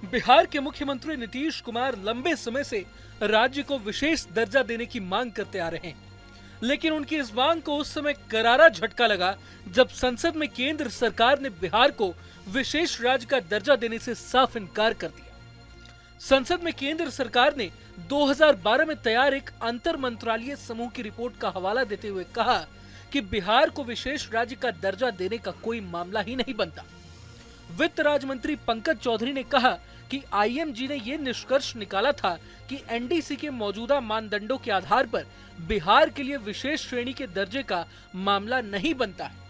बिहार के मुख्यमंत्री नीतीश कुमार लंबे समय से राज्य को विशेष दर्जा देने की मांग करते आ रहे हैं, लेकिन उनकी इस मांग को उस समय करारा झटका लगा जब संसद में केंद्र सरकार ने बिहार को विशेष राज्य का दर्जा देने से साफ इनकार कर दिया। संसद में केंद्र सरकार ने 2012 में तैयार एक अंतर मंत्रालय समूह की रिपोर्ट का हवाला देते हुए कहा कि बिहार को विशेष राज्य का दर्जा देने का कोई मामला ही नहीं बनता। वित्त राज्य मंत्री पंकज चौधरी ने कहा कि आईएमजी ने यह निष्कर्ष निकाला था कि एनडीसी के मौजूदा मानदंडों के आधार पर बिहार के लिए विशेष श्रेणी के दर्जे का मामला नहीं बनता है।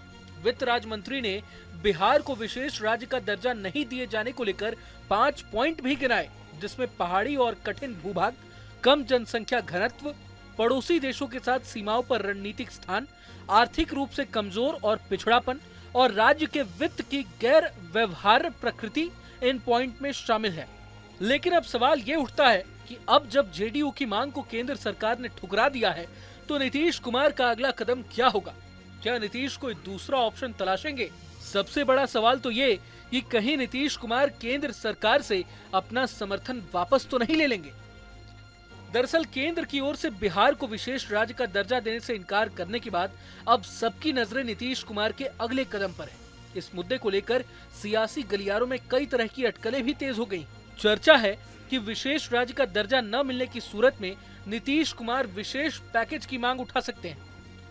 वित्त राज्य मंत्री ने बिहार को विशेष राज्य का दर्जा नहीं दिए जाने को लेकर 5 पॉइंट भी गिनाए, जिसमें पहाड़ी और कठिन भूभाग, कम जनसंख्या घनत्व, पड़ोसी देशों के साथ सीमाओं पर रणनीतिक स्थान, आर्थिक रूप से कमजोर और पिछड़ापन और राज्य के वित्त की गैर व्यवहार्य प्रकृति इन पॉइंट में शामिल है। लेकिन अब सवाल ये उठता है कि अब जब जेडीयू की मांग को केंद्र सरकार ने ठुकरा दिया है, तो नीतीश कुमार का अगला कदम क्या होगा? क्या नीतीश कोई दूसरा ऑप्शन तलाशेंगे? सबसे बड़ा सवाल तो ये कि कहीं नीतीश कुमार केंद्र सरकार से अपना समर्थन वापस तो नहीं ले लेंगे। दरअसल केंद्र की ओर से बिहार को विशेष राज्य का दर्जा देने से इनकार करने के बाद अब सबकी नजरें नीतीश कुमार के अगले कदम पर है। इस मुद्दे को लेकर सियासी गलियारों में कई तरह की अटकलें भी तेज हो गईं। चर्चा है कि विशेष राज्य का दर्जा न मिलने की सूरत में नीतीश कुमार विशेष पैकेज की मांग उठा सकते हैं।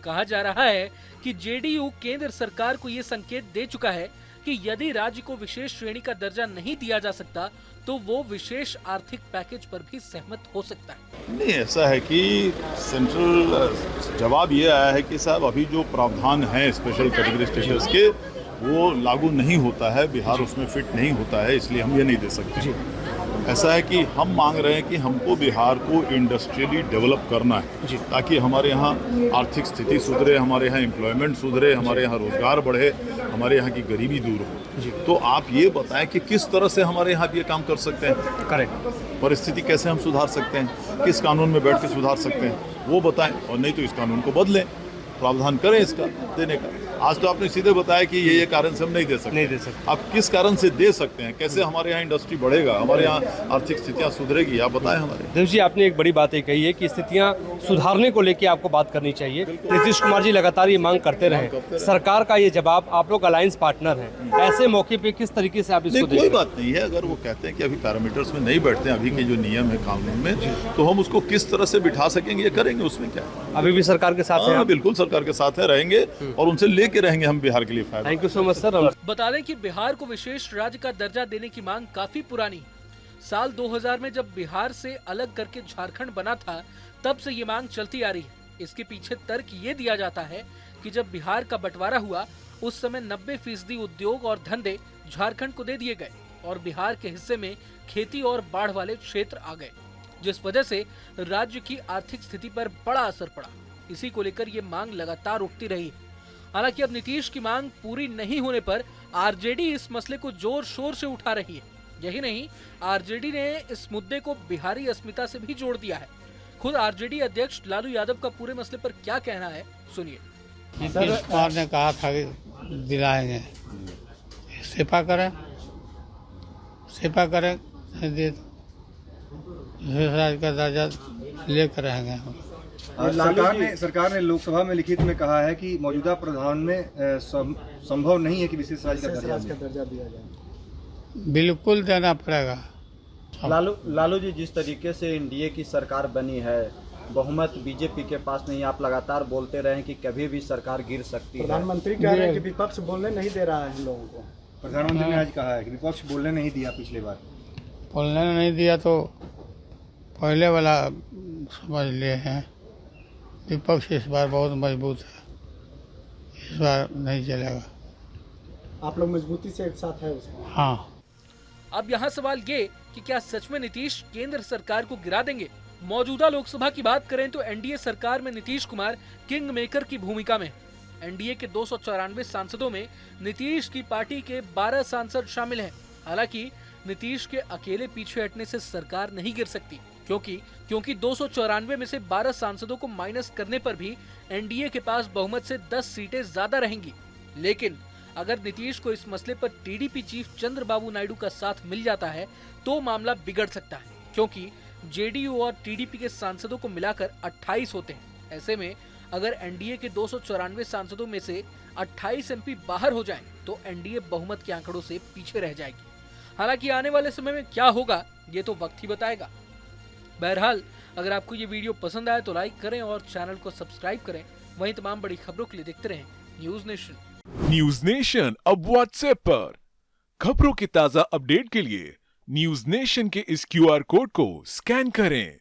कहा जा रहा है कि जेडीयू केंद्र सरकार को ये संकेत दे चुका है कि यदि राज्य को विशेष श्रेणी का दर्जा नहीं दिया जा सकता तो वो विशेष आर्थिक पैकेज पर भी सहमत हो सकता है। नहीं, ऐसा है कि सेंट्रल जवाब ये आया है कि साहब अभी जो प्रावधान है स्पेशल कैटेगरी स्टेटस के वो लागू नहीं होता है, बिहार उसमें फिट नहीं होता है, इसलिए हम ये नहीं दे सकते। ऐसा है कि हम मांग रहे हैं कि हमको बिहार को इंडस्ट्रियली डेवलप करना है ताकि हमारे यहाँ आर्थिक स्थिति सुधरे, हमारे यहाँ एम्प्लॉयमेंट सुधरे, हमारे यहाँ रोजगार बढ़े, हमारे यहाँ की गरीबी दूर हो। तो आप ये बताएं कि किस तरह से हमारे यहाँ ये काम कर सकते हैं, करेक्ट परिस्थिति कैसे हम सुधार सकते हैं, किस कानून में बैठ के सुधार सकते हैं वो बताएं, और नहीं तो इस कानून को बदलें, प्रावधान करें इसका देने का। आज तो आपने सीधे बताया कि ये कारण से हम नहीं दे सकते। आप किस कारण से दे सकते हैं, कैसे हमारे यहाँ इंडस्ट्री बढ़ेगा, हमारे यहाँ आर्थिक स्थितियाँ सुधरेगी, आप बताएं हमारे। देव जी, आपने एक बड़ी बात ये कही है कि स्थितियाँ सुधारने को लेकर आपको बात करनी चाहिए। नीतीश कुमार जी लगातार ये मांग करते रहे, सरकार का ये जवाब, आप लोग अलायंस पार्टनर हैं, ऐसे मौके पे किस तरीके से आप इसको कोई बात नहीं है। अगर वो कहते हैं कि अभी पैरामीटर्स में नहीं बैठते हैं, अभी के जो नियम है कानून में, तो हम उसको किस तरह से बिठा सकेंगे, ये करेंगे, उसमें क्या। अभी भी सरकार के साथ हैं? बिल्कुल सरकार के साथ है, रहेंगे और उनसे लेके रहेंगे हम बिहार के लिए। Thank you so much sir. बता दें कि बिहार को विशेष राज्य का दर्जा देने की मांग काफी पुरानी है। साल 2000 में जब बिहार से अलग करके झारखंड बना था, तब से ये मांग चलती आ रही है। इसके पीछे तर्क ये दिया जाता है कि जब बिहार का बंटवारा हुआ उस समय 90% उद्योग और धंधे झारखंड को दे दिए गए और बिहार के हिस्से में खेती और बाढ़ वाले क्षेत्र आ गए, जिस वजह से राज्य की आर्थिक स्थिति पर बड़ा असर पड़ा। इसी को लेकर ये मांग लगातार उठती रही है। हालांकि अब नीतीश की मांग पूरी नहीं होने पर आरजेडी इस मसले को जोर शोर से उठा रही है। यही नहीं, आरजेडी ने इस मुद्दे को बिहारी अस्मिता से भी जोड़ दिया है। खुद आरजेडी अध्यक्ष लालू यादव का पूरे मसले पर क्या कहना है, सुनिए। नीतीश कुमार ने कहा था कि दिलाएंगे, इस्तीफा करें दे राज्य का दर्जा लेकर रहेंगे हम। सरकार ने लोकसभा में लिखित में कहा है कि मौजूदा प्रावधान में संभव नहीं है कि विशेष राज्य का दर्जा दिया जाए। बिल्कुल देना पड़ेगा। लालू जी, जिस तरीके से एनडीए की सरकार बनी है, बहुमत बीजेपी के पास नहीं, आप लगातार बोलते रहे कि कभी भी सरकार गिर सकती है। प्रधानमंत्री कह रहे हैं कि विपक्ष बोलने नहीं दे रहा है हम लोगों को। प्रधानमंत्री ने आज कहा है कि विपक्ष बोलने नहीं दिया, पिछली बार बोलने नहीं दिया तो पहले वाला समझ लिए हैं। विपक्ष इस बार बहुत मजबूत है, इस बार नहीं चलेगा। आप लोग मजबूती से एक साथ है उसमें। हाँ। अब यहाँ सवाल ये कि क्या सच में नीतीश केंद्र सरकार को गिरा देंगे? मौजूदा लोकसभा की बात करें तो एनडीए सरकार में नीतीश कुमार किंग मेकर की भूमिका में। एनडीए के 294 सांसदों में नीतीश की पार्टी के 12 सांसद शामिल हैं। हालांकि नीतीश के अकेले पीछे हटने से सरकार नहीं गिर सकती, क्योंकि 294 में से 12 सांसदों को माइनस करने पर भी एनडीए के पास बहुमत से 10 सीटें ज्यादा रहेंगी। लेकिन अगर नीतीश को इस मसले पर टीडीपी चीफ चंद्रबाबू नायडू का साथ मिल जाता है तो मामला बिगड़ सकता है, क्योंकि जेडीयू और टीडीपी के सांसदों को मिलाकर 28 होते हैं। ऐसे में अगर एनडीए के 294 सांसदों में से 28 एमपी बाहर हो जाएं, तो एनडीए बहुमत के आंकड़ों से पीछे रह जाएगी। हालांकि आने वाले समय में क्या होगा ये तो वक्त ही बताएगा। बहरहाल, अगर आपको ये वीडियो पसंद आए तो लाइक करें और चैनल को सब्सक्राइब करें। वहीं तमाम बड़ी खबरों के लिए देखते रहें न्यूज नेशन। न्यूज नेशन अब व्हाट्सएप पर खबरों के ताजा अपडेट के लिए न्यूज नेशन के इस QR कोड को स्कैन करें।